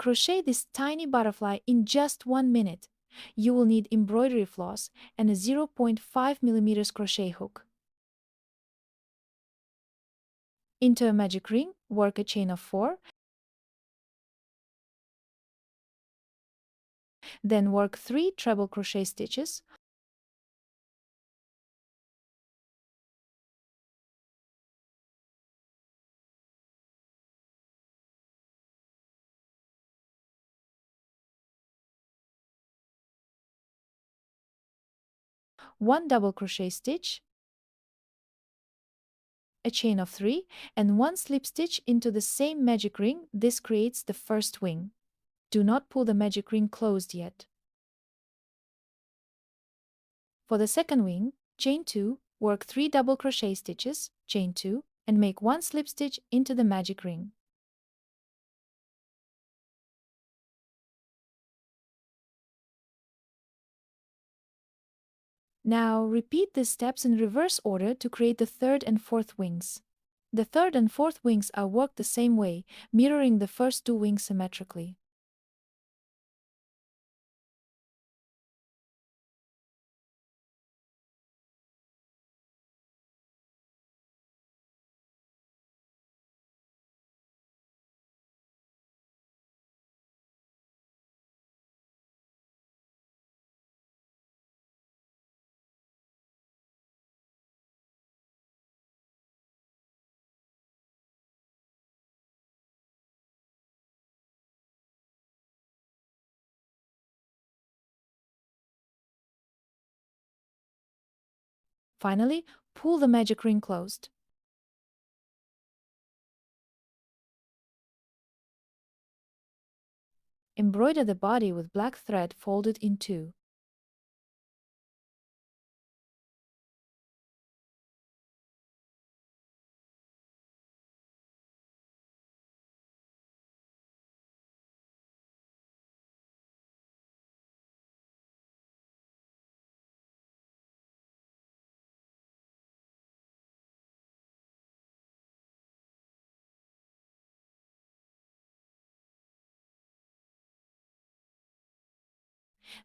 Crochet this tiny butterfly in just 1 minute. You will need embroidery floss and a 0.5 mm crochet hook. Into a magic ring, work a chain of 4, then work 3 treble crochet stitches, one double crochet stitch, a chain of 3, and 1 slip stitch into the same magic ring. This creates the first wing. Do not pull the magic ring closed yet. For the second wing, chain 2, work 3 double crochet stitches, chain 2, and make 1 slip stitch into the magic ring. Now repeat these steps in reverse order to create the third and fourth wings. The third and fourth wings are worked the same way, mirroring the first 2 wings symmetrically. Finally, pull the magic ring closed. Embroider the body with black thread folded in 2.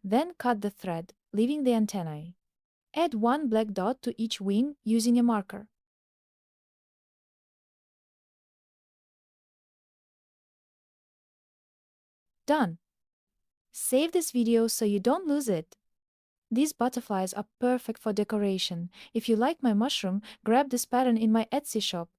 Then cut the thread, leaving the antennae. Add 1 black dot to each wing using a marker. Done! Save this video so you don't lose it. These butterflies are perfect for decoration. If you like my mushroom, grab this pattern in my Etsy shop.